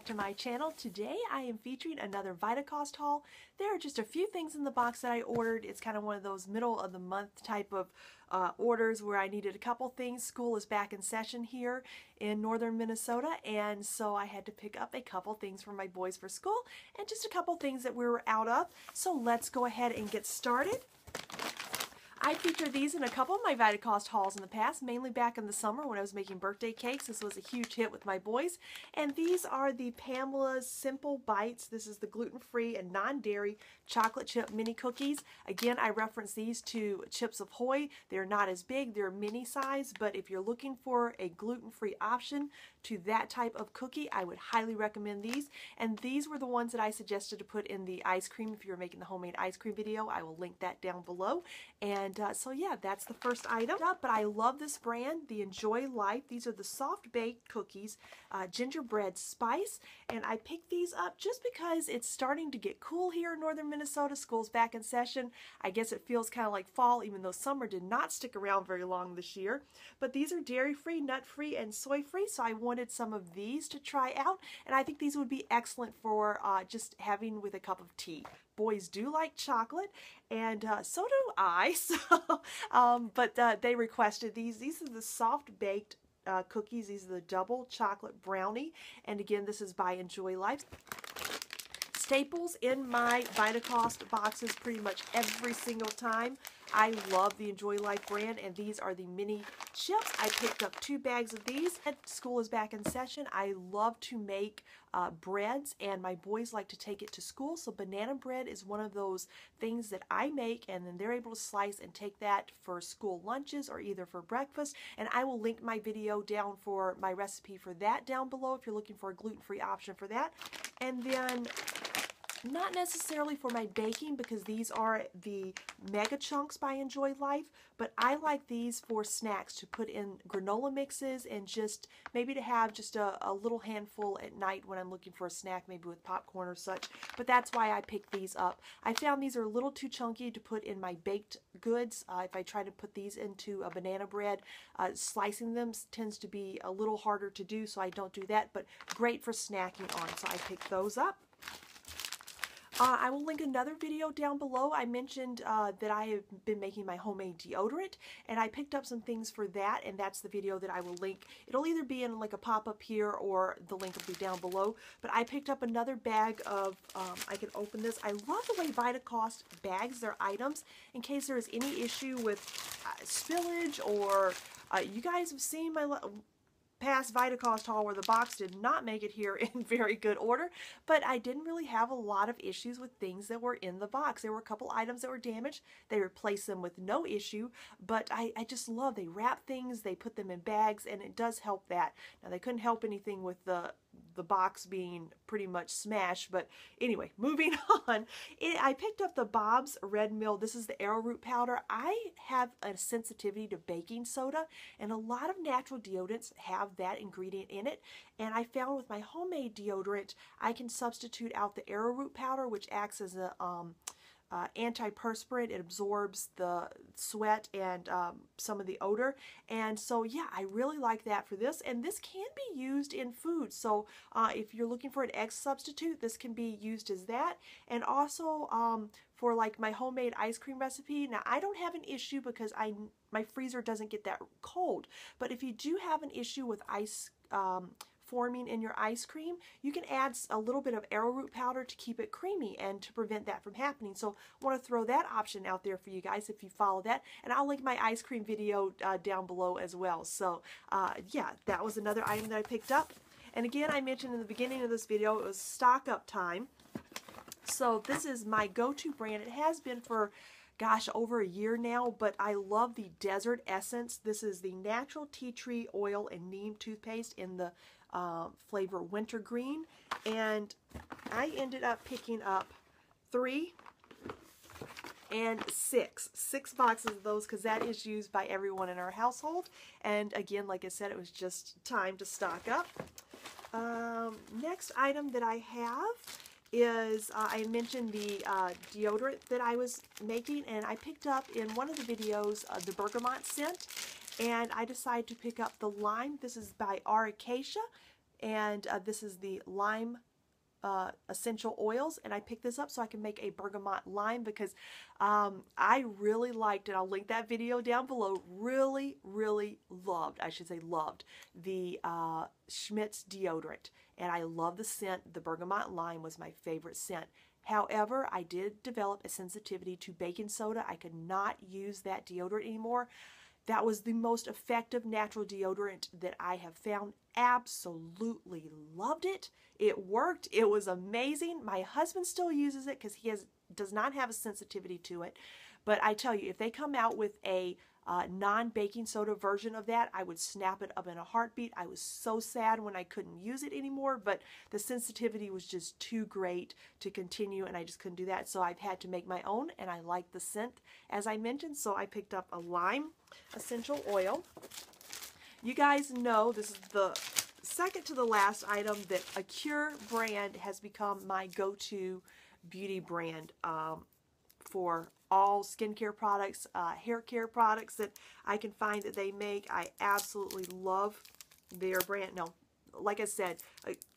to my channel. Today I am featuring another Vitacost haul. There are just a few things in the box that I ordered. It's kind of one of those middle of the month type of orders where I needed a couple things. School is back in session here in northern Minnesota, and so I had to pick up a couple things for my boys for school and just a couple things that we were out of. So let's go ahead and get started. I featured these in a couple of my Vitacost hauls in the past, mainly back in the summer when I was making birthday cakes. This was a huge hit with my boys. And these are the Pamela's Simple Bites. This is the gluten-free and non-dairy chocolate chip mini cookies. Again, I reference these to Chips Ahoy. They're not as big, they're mini size, but if you're looking for a gluten-free option to that type of cookie, I would highly recommend these. And these were the ones that I suggested to put in the ice cream. If you're making the homemade ice cream video, I will link that down below. And so yeah, that's the first item. But I love this brand, the Enjoy Life. These are the soft baked cookies, gingerbread spice, and I picked these up just because it's starting to get cool here in northern Minnesota. School's back in session. I guess it feels kind of like fall, even though summer did not stick around very long this year. But these are dairy-free, nut-free, and soy-free, so I wanted some of these to try out, and I think these would be excellent for just having with a cup of tea. Boys do like chocolate, and so do I. So, but they requested these. These are the soft baked cookies. These are the double chocolate brownie, and again, this is by Enjoy Life. Staples in my Vitacost boxes pretty much every single time. I love the Enjoy Life brand, and these are the mini chips. I picked up 2 bags of these. School is back in session. I love to make breads, and my boys like to take it to school, so banana bread is one of those things that I make, and then they're able to slice and take that for school lunches or either for breakfast. And I will link my video down for my recipe for that down below if you're looking for a gluten-free option for that. And then not necessarily for my baking, because these are the Mega Chunks by Enjoy Life, but I like these for snacks to put in granola mixes and just maybe to have just a little handful at night when I'm looking for a snack, maybe with popcorn or such. But that's why I picked these up. I found these are a little too chunky to put in my baked goods. If I try to put these into a banana bread, slicing them tends to be a little harder to do, so I don't do that, but great for snacking on, so I picked those up. I will link another video down below. I mentioned that I have been making my homemade deodorant, and I picked up some things for that, and that's the video that I will link. It'll either be in like a pop-up here or the link will be down below. But I picked up another bag of, I can open this. I love the way Vitacost bags their items in case there is any issue with spillage, or you guys have seen my past Vitacost haul where the box did not make it here in very good order, but I didn't really have a lot of issues with things that were in the box. There were a couple items that were damaged. They replaced them with no issue, but I just love, they wrap things, they put them in bags, and it does help that. Now, they couldn't help anything with the box being pretty much smashed, but anyway, moving on. I picked up the Bob's Red Mill. This is the arrowroot powder. I have a sensitivity to baking soda, and a lot of natural deodorants have that ingredient in it, and I found with my homemade deodorant, I can substitute out the arrowroot powder, which acts as a antiperspirant. It absorbs the sweat and some of the odor, and so yeah, I really like that for this. And this can be used in food, so if you're looking for an egg substitute, this can be used as that. And also for like my homemade ice cream recipe, now I don't have an issue because my freezer doesn't get that cold, but if you do have an issue with ice forming in your ice cream, you can add a little bit of arrowroot powder to keep it creamy and to prevent that from happening. So I want to throw that option out there for you guys if you follow that, and I'll link my ice cream video down below as well. So yeah, that was another item that I picked up. And again, I mentioned in the beginning of this video, it was stock up time. So this is my go-to brand. It has been for, gosh, over a year now, but I love the Desert Essence. This is the natural tea tree oil and neem toothpaste in the flavor wintergreen, and I ended up picking up 3 and 6 boxes of those, because that is used by everyone in our household. And again, like I said, it was just time to stock up. Next item that I have is, I mentioned the deodorant that I was making, and I picked up in one of the videos the bergamot scent, and I decided to pick up the lime. This is by Acacia. and this is the lime essential oils, and I picked this up so I can make a bergamot lime because I really liked, and I'll link that video down below, really loved, I should say loved, the Schmidt's deodorant, and I love the scent. The bergamot lime was my favorite scent. However, I did develop a sensitivity to baking soda. I could not use that deodorant anymore. That was the most effective natural deodorant that I have found. Absolutely loved it. It worked. It was amazing. My husband still uses it because he does not have a sensitivity to it. But I tell you, if they come out with a non-baking soda version of that, I would snap it up in a heartbeat. I was so sad when I couldn't use it anymore, but the sensitivity was just too great to continue, and I just couldn't do that. So I've had to make my own, and I like the scent, as I mentioned. So I picked up a lime essential oil. You guys know this is the second to the last item that Acure brand has become my go-to beauty brand for all skincare products, hair care products that I can find that they make. I absolutely love their brand. Now, like I said,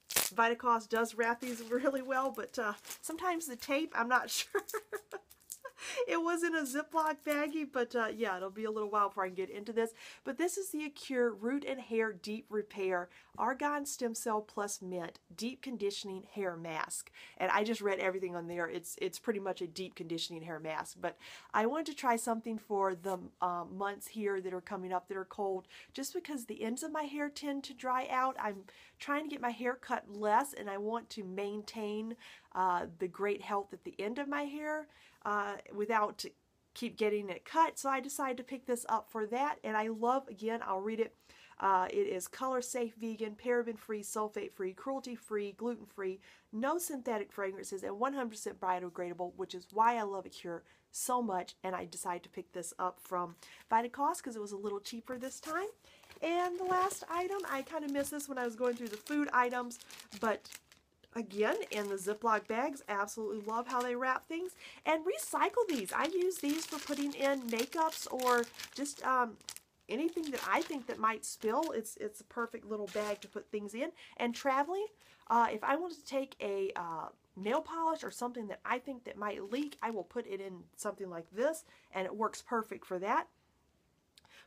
Vitacost does wrap these really well, but sometimes the tape, I'm not sure. It was in a Ziploc baggie, but yeah, it'll be a little while before I can get into this. But this is the Acure Root and Hair Deep Repair Argan Stem Cell Plus Mint Deep Conditioning Hair Mask. And I just read everything on there. It's pretty much a deep conditioning hair mask. But I wanted to try something for the months here that are coming up that are cold, just because the ends of my hair tend to dry out. I'm trying to get my hair cut less, and I want to maintain the great health at the end of my hair without keep getting it cut. So I decided to pick this up for that, and I love, again, I'll read it. It is color safe, vegan, paraben free, sulfate free, cruelty free, gluten free, no synthetic fragrances, and 100% biodegradable, which is why I love Acure so much. And I decided to pick this up from Vitacost because it was a little cheaper this time. And the last item, I kind of missed this when I was going through the food items, but again, in the Ziploc bags, absolutely love how they wrap things. And recycle these. I use these for putting in makeups or just anything that I think that might spill. It's a perfect little bag to put things in. And traveling, if I wanted to take a nail polish or something that I think that might leak, I will put it in something like this, and it works perfect for that.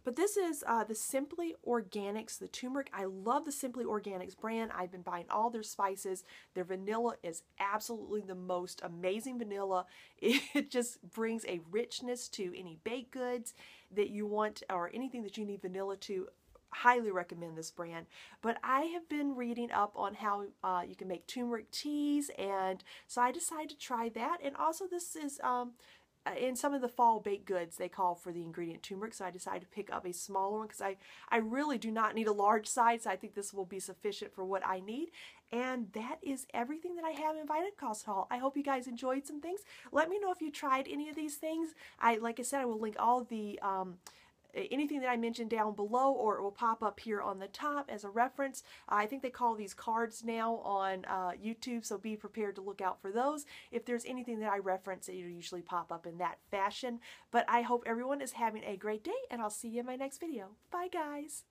But this is the Simply Organics, the turmeric. I love the Simply Organics brand. I've been buying all their spices. Their vanilla is absolutely the most amazing vanilla. It just brings a richness to any baked goods that you want or anything that you need vanilla to. Highly recommend this brand. But I have been reading up on how you can make turmeric teas, and so I decided to try that. And also this is in some of the fall baked goods, they call for the ingredient turmeric, so I decided to pick up a smaller one because I really do not need a large size. I think this will be sufficient for what I need. And that is everything that I have in Vitacost Haul. I hope you guys enjoyed some things. Let me know if you tried any of these things. Like I said, I will link all the anything that I mentioned down below, or it will pop up here on the top as a reference. I think they call these cards now on YouTube, so be prepared to look out for those. If there's anything that I reference, it'll usually pop up in that fashion. But I hope everyone is having a great day, and I'll see you in my next video. Bye, guys.